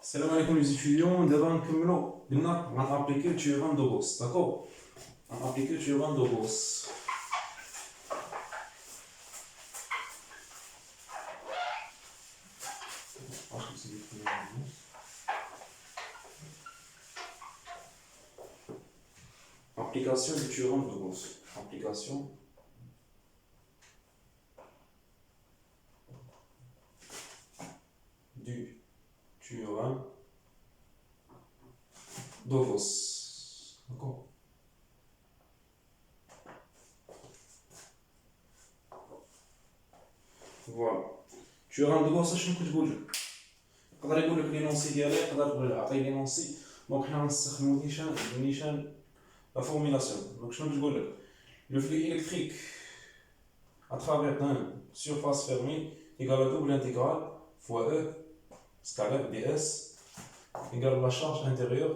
Salam alaikum les étudiants, d'abord on va appliquer le théorème de Gauss, d'accord? On va appliquer le théorème de Gauss. Application du théorème de Gauss. Application du théorème de Gauss. D'accord? Voilà. Théorème de Gauss, شنو كتقول لك؟ يقدر يقول لك لينونسي ديالها، يقدر يقول لك عطيه لينونسي، دونك حنا غنستخدمو نيشان لا فورميلاسيون. دونك شنو كتقول لك؟ Le flux électrique à travers une surface fermée égale à double intégrale fois E scalaire ds égale la charge intérieure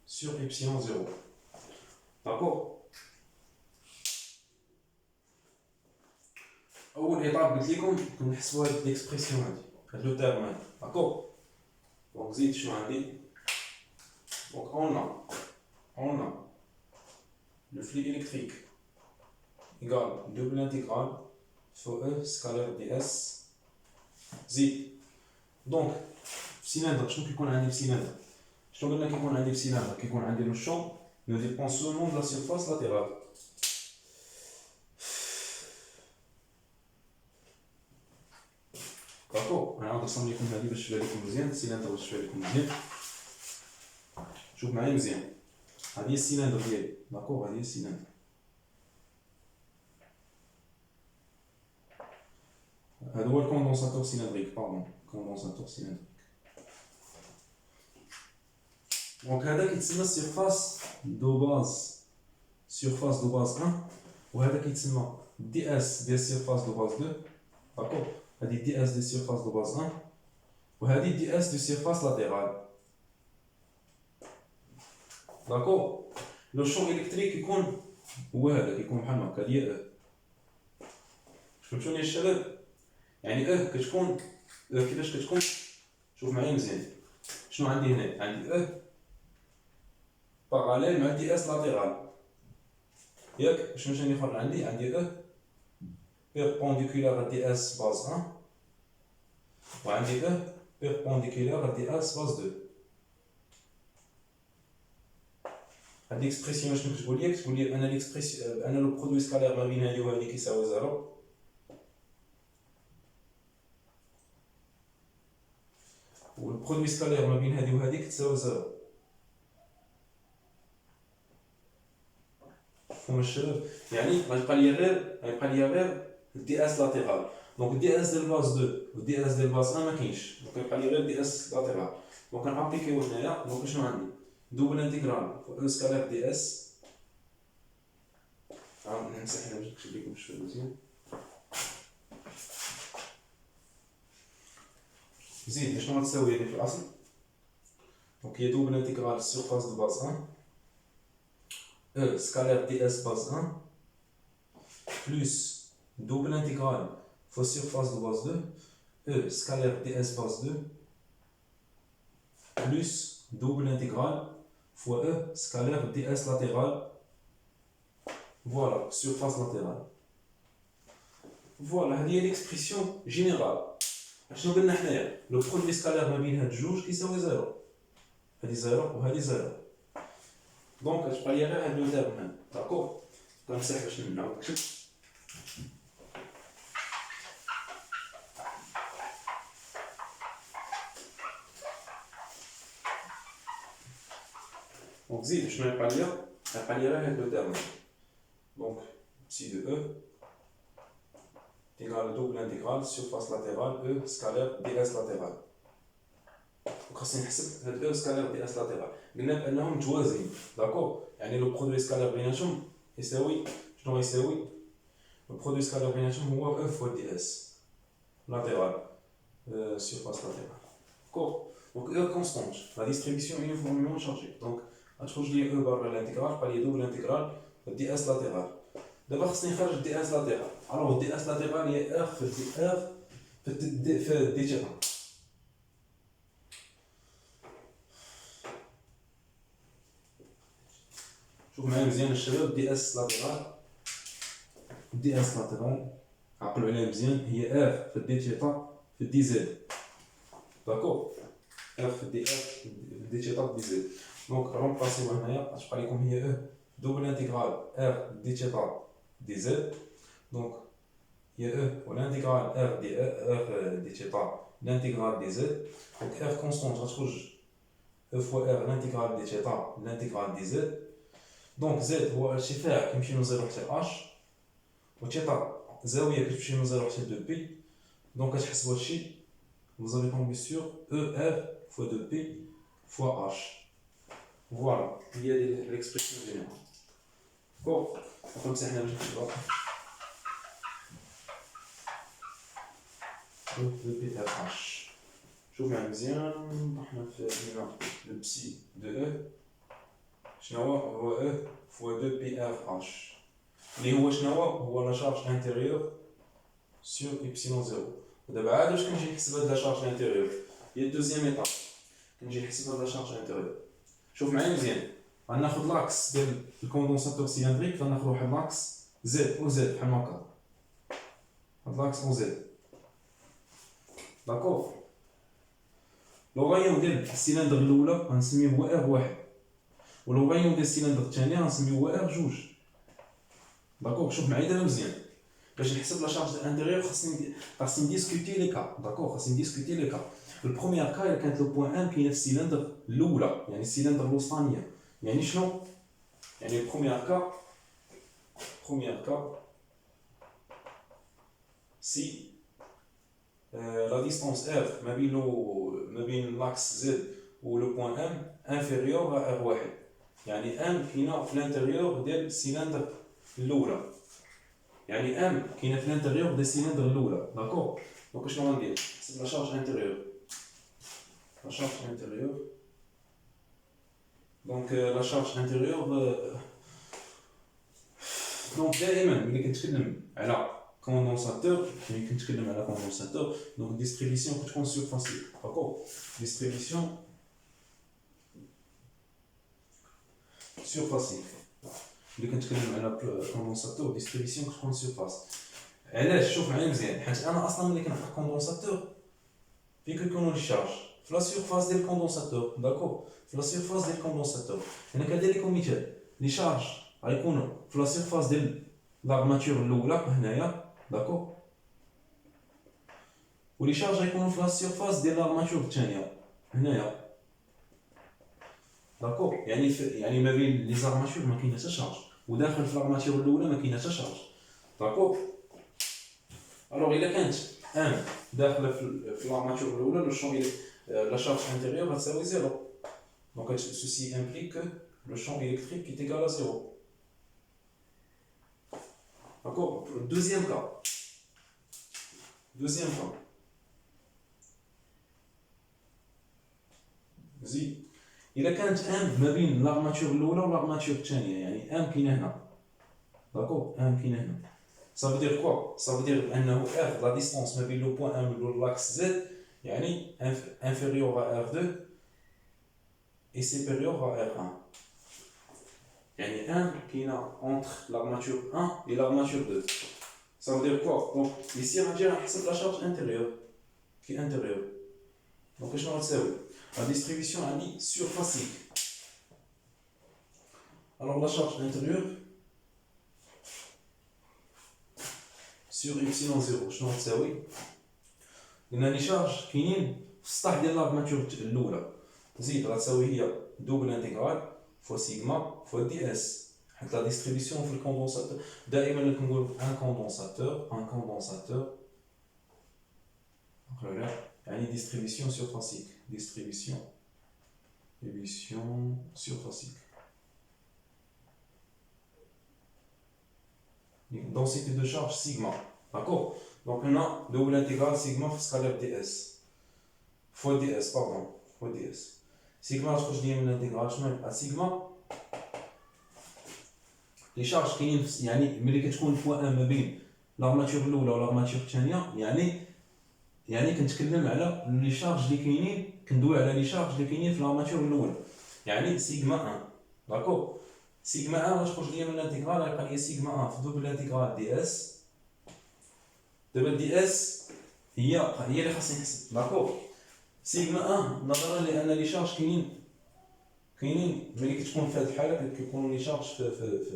sur epsilon 0. D'accord? أول إطار قلت لكم كنحسبوا هاد ليكسبرسيون هادي لو تيرم هادي. d'accord. دونك زيد شنو عندي؟ دونك on a le flux électrique égale double intégrale fois E scalaire ds زيد. دونك في سيلندر شنو كيكون عندي في سيلندر؟ شنو قلنا كيكون عندي في سيلندر؟ كيكون عندي لو شون ne dépend seulement de la surface latérale. داكور. انا غنرسم لكم هذه باش تبان لكم مزيان السيلندر، باش تبان لكم مزيان. شوف معايا مزيان، هذه هي السيلندر ديالي. داكور، هذه هي السيلندر. هذا هو الكوندونساتور سيلندريك، باردون، كوندونساتور سيلندريك. دونك هذا كيتسمى السيرفاس دو باز، سيرفاس دو باز 1، وهذا كيتسمى دي اس ديال السيرفاس دو باز 2. داكور، هذه دي اس ديال السيرفاس دو باز 1 وهذه دي اس دو سيرفاس لاتيرال. داكور. لو شون الكتريك كيكون هو هذا، كيكون بحال هكا ديال او. فهمتوني الشباب؟ يعني او كتكون كيفاش كتكون؟ شوف معايا مزيان. شنو عندي هنا؟ عندي او باراليل مع دي اس لاتيرال، ياك؟ شنو ثاني اخر عندي؟ عندي او بيربونديكولار دي اس باز 1 وعندي او بيربونديكولار دي اس باز 2. هاد ليكسبرسيون شنو كتقول لي؟ كتقول لي ان ليكسبرسيون ان لو برودوي سكالير ما بين هادي وهادي كيساوي زيرو، والبرودوي سكالير ما بين هادي وهادي كتساوي زيرو. فهم الشباب؟ يعني غيبقى لي غير دي اس لاتيرال. دونك دي اس ديال باز 2 ودي اس ديال باز 1 ما كاينش، دونك يبقى لي غير دي اس لاتيرال. دونك كنابليكيو هنايا. دونك شنو عندي؟ دوبل انتيغرال او سكالير دي اس. نمسح هنا باش نكتب لكم شويه مزيان. زيد شنو غتساوي هذه في الاصل؟ دونك هي دوبل انتيغرال سيرفاس دو باز 1 E scalaire ds base 1 plus double intégrale fois surface de base 2 E scalaire ds base 2 plus double intégrale fois E scalaire ds latéral. Voilà, surface latérale. Voilà, هذه هي l'expression générale. شنو قلنا حنايا؟ لو برودوي سكالير ما بين هاد الجوج كيساوي زيرو. هادي زيرو وهادي زيرو. دونك تبقى لي غير هاد لو تيرم هنا. داكور. كنمسح باش نعاود نكتب. دونك زيد شنو يبقى ليا؟ يبقى لي غير هاد لو تيرم. دونك سي دو او égale double intégrale surface latérale E scalaire ds latéral. خاصني نحسب هاد او سكالير دي اس لاتيرال. قلنا بانهم متوازيين. داكور، يعني لو برودوي سكالير بيناتهم يساوي شنو غيساوي؟ لو برودوي سكالير بيناتهم هو او فوا دي اس لاتيرال سيرفاس لاتيرال. داكور. دونك او كونستونت، لا ديستريبيسيون يونيفورميمون شارجي. دونك غتخرج لي او برا الانتيغرال، بقى لي دوبل انتيغرال دي اس لاتيرال. دابا خاصني نخرج دي اس لاتيرال. الوغ دي اس لاتيرال هي ار في دي ار في دي تيران. شوف معايا مزيان الشباب. دي اس لاترال، دي اس لاترال عقلوا عليها مزيان، هي اف في الدي تيتا في الدي زد. داكور، اف في الدي اف في الدي تيتا في دي زد. دونك رومبلاسيو هنايا تبقى لكم هي او دوبل انتيغرال ار دي تيتا دي زد. دونك هي او والانتيغرال ار دي تيتا l'intégral des z. Donc f constante غتخرج e fois r l'intégral des θ l'intégral des z. دونك z هو ارتفاع كيمشي من 0 حتى h، و θ زاويه كتمشي من 0 حتى 2 pi. دونك كتحسبوا هادشي vous avez tombé sur EF fois 2P fois H. Voilà, il y a l'expression générale. Bon, comme ça, on va EPFH. شوف معايا مزيان، احنا فهمنا البسي دو او شنو هو او فوا 2 بي اف اش اللي هو شنو هو لا شارج انتيريور سور ايبسيلون زيرو. ودابا عاد واش كنجي نحسب هاد لا شارج انتيريور؟ هي الدوزيام ايطاب كنجي نحسب هاد لا شارج انتيريور. شوف معايا مزيان، غناخد لاكس ديال الكوندونساتور سيلندريك، غناخد واحد لاكس زد او زد بحال هكا، هاد لاكس او زد. داكور، لو غايون ديال السيلندر الاولى غنسميوه هو ار واحد، ولو غايون ديال السيلندر الثانيه غنسميوه هو ار جوج. داكور، شوف معايا دابا مزيان، باش نحسب لا شارج انتيريور خاصني نديسكوتي لي كا. داكور، خاصني نديسكوتي لي كا. البروميير كا الا كانت لو بوين ان كاينه في السيلندر الاولى، يعني السيلندر الوسطانيه. يعني شنو؟ يعني البروميير كا سي la distance R ما بين l'axe Z و le point M inférieur à R1. يعني M كاينه في الانتيريور ديال السيلندر الاولى، يعني M كاينه في الانتيريور ديال السيلندر الاولى. داكور، دونك شنو غندير؟ نحسب لا شارج انتيريور. لا شارج انتيريور، دونك لا شارج انتيريور. دونك دائما ملي كنتكلم على كوندونساتور، يعني كنتكلم على كوندونساتور، دونك ديستريبيسيون كتكون سورفاسيك. داكور، ديستريبيسيون سورفاسيك. ملي كنتكلم على كوندونساتور ديستريبيسيون كتكون سورفاس. علاش؟ شوف معايا مزيان، حيت انا اصلا ملي كنحط كوندونساتور فين كيكونوا لي شارج في لا سورفاس ديال الكوندونساتور. داكور، في لا سورفاس ديال الكوندونساتور. هنا كندير لكم مثال، لي شارج غيكونوا في لا سورفاس ديال لارماتور الاولى هنايا. داكور، ولي شارج غيكونوا في لا سيرفاس ديال لارماتور الثانيه هنايا. داكور، يعني ما بين لي زارماتور ما كاين حتى شارج، وداخل في لارماتور الاولى ما كاين حتى شارج. داكور، الوغ الا كانت ان داخله في لارماتور الاولى لو شون لا شارج انتيريور غتساوي زيرو. دونك ceci implique que le champ électrique est égal à 0. D'accord. Deuxième cas. زيد، إلا كانت ام ما بين لارماتور الأولى والارماتور الثانية، يعني ام كاينة هنا. داكور، ام كاينة هنا. Ça veut dire quoi? Ça veut dire أنه R la distance ما بين le point M و l'axe Z يعني inférieur à R2 et supérieur à R1. يعني M كاينة entre l'armature 1 et l'armature 2. Ça veut dire quoi? Donc ici غنجي نحسب la charge intérieure qui est intérieure. Donc شنو غتساوي؟ La distribution est surfacique. Alors la charge intérieure sur epsilon 0 شنو غتساوي؟ لأن لي شارج كاينين في السطح ديال لارماتور الأولى. زيد غتساوي هي دوبل انتيغرال فوا سيغما فوا دي اس. حيت لا ديستريبيسيون في الكوندونساتور دائما كنقولوا ان كوندونساتور يعني distribution surfacique. Distribution surfacique. Densité de charge sigma. D'accord? Donc on a double intégrale sigma scalaire ds. Fois ds, pardon. Fois ds. Sigma, je dis une intégrale. À sigma, les charges qui يعني ملي كتكون فوا ان ما بين لارماتور الاولى والارماتور الثانيه، يعني كنتكلم على لي شارج اللي كاينين، كندوي على لي شارج اللي كاينين في لارماتور الاولى، يعني سيغما 1. داكور، سيغما 1 غتخرج ليا من الانتيغرال غيبقى ليا سيغما 1 في دوبل الانتيغرال دي اس. دابا دي اس هي اللي خاصني نحسب داكور. سيغما 1 نظرا لان لي شارج كاينين ملي كتكون في هذه الحاله كيكونوا لي شارج في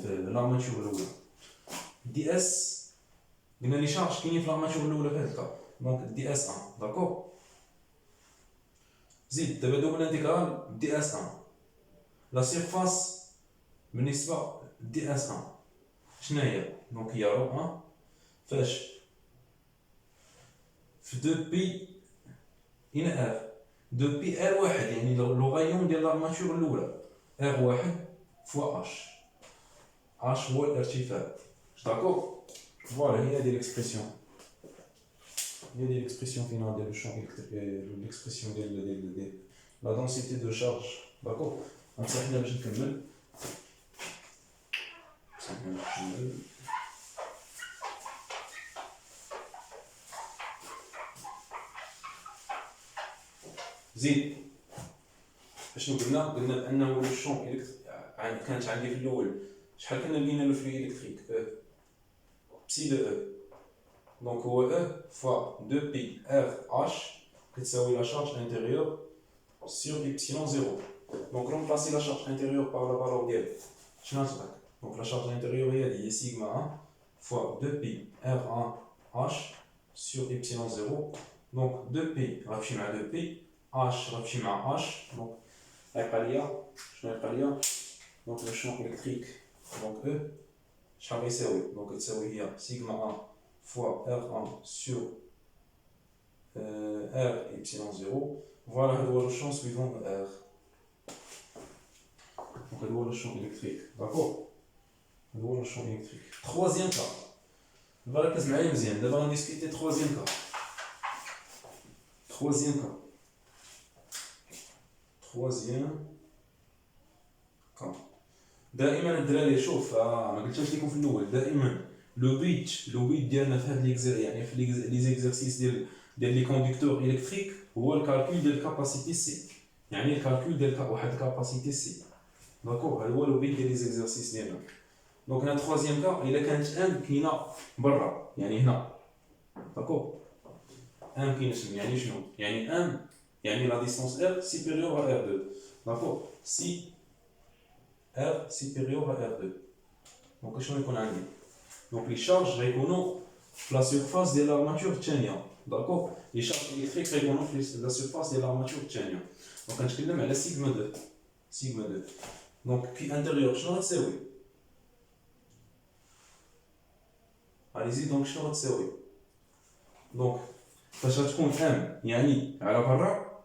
لارماتور الاولى. دي اس قلنا لي شارج كاينين في لارماتور الاولى في هذا الكا، دونك دي اس 1 داكور. زيد دابا دوبل انتيغرال دي اس 1 لا سيرفاس بالنسبه دي اس 1 شنو هي؟ دونك هي رو 1 فاش في 2 بي هنا ار 2 بي ار واحد، يعني لو غايون ديال لارماتور الاولى ار واحد فوا اش هو الارتفاع داكور. فوالا هي هادي ليكسبرسيون، هي دي ليكسبرسيون فينال ديال لو شون الكتريك، ليكسبرسيون ديال لا دونسيتي دو شارج داكور. نصحنا باش نكمل. زيد اشنو قلنا بانه لو شون كانت عندي في الاول شحال كنا لقينا لو فلوي الكتريك بسي دو او، دونك هو او فوا 2 بي ار اش كتساوي لا شارج انتيريور sur epsilon 0. Donc remplacer la charge intérieure par la valeur ديال شنو غتعطيك؟ دونك لا شارج انتيريور هي سيغما 1 فوا 2 بي ار 1 اش sur epsilon 0. دونك 2 بي غتمشي مع 2 بي اش غتمشي مع اش، دونك غيبقى ليا شنو غيبقى ليا؟ دونك لو شون الكتريك دونك او شحال غيساوي؟ دونك تساوي هي سيغما 1 فوا ار 1 sur ار epsilon 0. Voilà le champ suivant R. Donc le champ électrique, d'accord? Le champ électrique. Troisième cas. Voilà que c'est bien. D'abord on discute troisième cas. Troisième cas. دائما الدراري شوف ما قلتش لكم في الاول دائما لو بيت ديالنا في هذا ليكزير يعني في لي زيكزارسيس ديال لي كوندكتور الكتريك هو الكالكول ديال الكاباسيتي سي، يعني الكالكول ديال واحد الكاباسيتي سي داكور. هذا هو لو بيت ديال لي زيكزارسيس ديالنا. دونك هنا تخوازيام كا الا كانت ام كاينه برا يعني هنا داكور، ام كاينه يعني شنو؟ يعني ام يعني لا ديستونس ار سيبيريور ا ار 2 داكور. سي ار سيبيريور ا ار 2 دونك شنو يكون عندي؟ دونك لي شارج غيكونوا في لا سيرفاس ديال لارماتور الثانيه داكور. لي شارج الكتريك غيكونوا في لا سيرفاس ديال لارماتور الثانيه. دونك كنتكلم على سيغما 2 دونك كي انتيريور شنو غتساوي؟ اليزي دونك شنو غتساوي؟ دونك فاش غتكون ام يعني على برا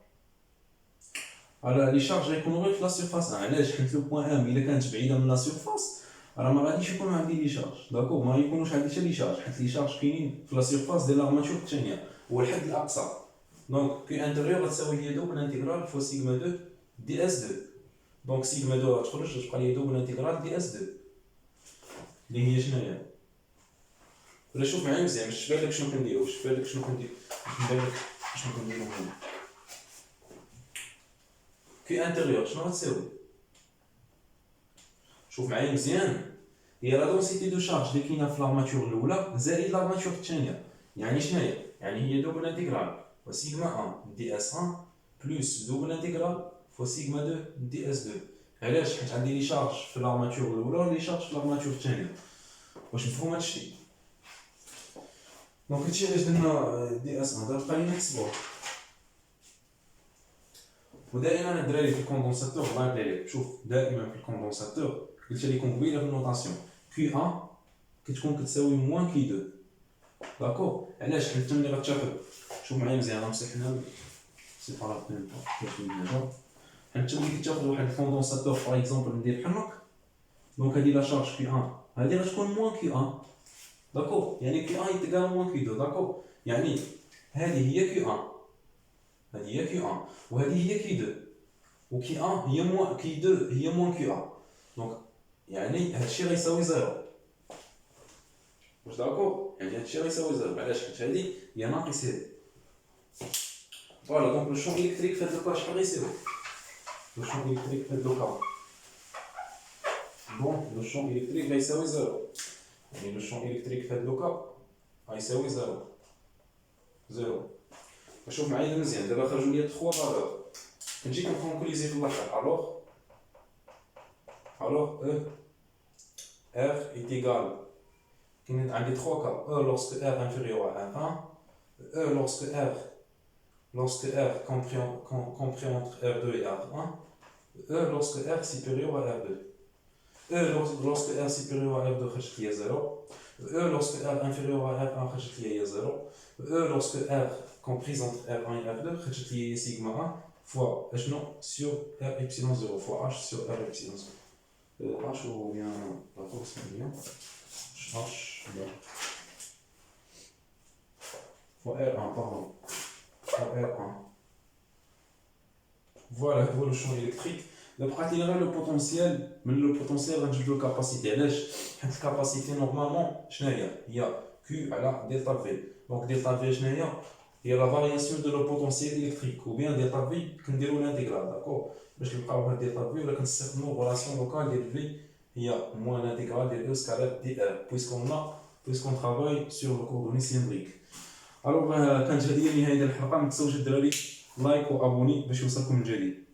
على لي شارج غيكونوا غير في لا سيرفاس. علاش؟ حيت لو بوين ام الا كانت بعيده من لا سيرفاس راه ما غاديش يكونوا عندي لي شارج داكور، ما يكونوش عندي حتى لي شارج حيت لي شارج كاينين في لا سيرفاس ديال لارماتور الثانيه هو الحد الاقصى. دونك كي انتيريور غتساوي هي دوبل انتيغرال فوا سيغما 2 دي اس 2. دونك سيغما 2 غتخرج تبقى لي دوبل انتيغرال دي اس 2 اللي هي شنو هي؟ ولا شوف معايا مزيان باش تبان لك شنو كنديرو، باش تبان لك شنو كندير، باش نبان لك شنو كنديرو هنا. كي انتيريور شنو غتساوي؟ شوف معايا مزيان، هي لا دونسيتي دو شارج اللي كاينه في لارماتور الاولى زائد لارماتور الثانيه. يعني شنو هي؟ يعني هي دوبل انتيغرال فوا سيغما 1 دي اس 1 بلس دوبل انتيغرال فوا سيغما 2 دي اس 2. علاش؟ حيت عندي لي شارج في لارماتور الاولى ولي شارج في لارماتور الثانيه. واش مفهوم هادشي؟ دونك هادشي علاش درنا دي اس 1 دابا بقى لينا نحسبوه. ودائما الدراري في الكوندونساتور الله يبارك عليك، شوف دائما في الكوندونساتور قلت لكم قبيله في النوطاسيون كي 1 كتكون كتساوي موان كي 2 داكور. علاش؟ حيت ملي غتاخد شوف معايا مزيان غنمسح هنا سيباراتور كيفاش نديرها. حيت ملي كتاخد واحد الكوندونساتور باغ اكزومبل ندير بحال هكا، دونك هادي لا شارج كي 1 هادي غتكون موان كي 1 داكور، يعني كي 1 يتقال موان كي 2 داكور. يعني هذه هي كي 1 هذه هي كي 1 وهذه هي كي 2 وكي 1 هي موان كي 2 هي موان كي 1. دونك يعني هادشي غيساوي زيرو. واش داكور؟ يعني هادشي غيساوي زيرو. علاش؟ حيت هادي هي ناقص هادي. فوالا دونك لو شون الكتريك في هاد لوكا شحال غيساوي؟ لو شون الكتريك في هاد لوكا بون لو شون الكتريك غيساوي زيرو، يعني لو شون الكتريك في هاد لوكا غيساوي زيرو زيرو. شوف معايا مزيان، دابا خرجوا لي 3 فالور، كنجي كنكونكليزي في الاخر. الوغ او ار est égal، كاين عندي 3 كا، او lorsque r inférieur à 1, e lorsque r compris entre r2 et r1, e lorsque r supérieur à r2. E lorsque r supérieur à r2 خرجت ليا 0، e lorsque r inférieur à r1 خرجت ليا 0، e lorsque r comprise entre r1 et r2 خرجت ليا sigma 1 fois اشنو sur r epsilon 0 fois h sur r epsilon 0. h ou bien la force bien h fois r1 pardon fois r1. Voilà, هو le champ électrique. D'après le potentiel, mais le potentiel غنجبدو الكاباسيتي. علاش؟ حيت الكاباسيتي نورمالمون شنو هي Q على دلتا في. دونك دلتا في شنو هي لا فارياسيون دو لو بوتونسييل الكتريك، ou bien دلتا في كنديرو لانتيغرال داكور باش نلقاو هاد دلتا في، ولا كنستخدمو غولاسيون لوكال ديال في هي موان لانتيغرال ديال او سكالير دي ار، puisqu'on travaille sur le coordonnées cylindrique. الوغ كانت هذه هي نهايه الحلقه. ما تنساوش الدراري لايك وابوني باش يوصلكم الجديد.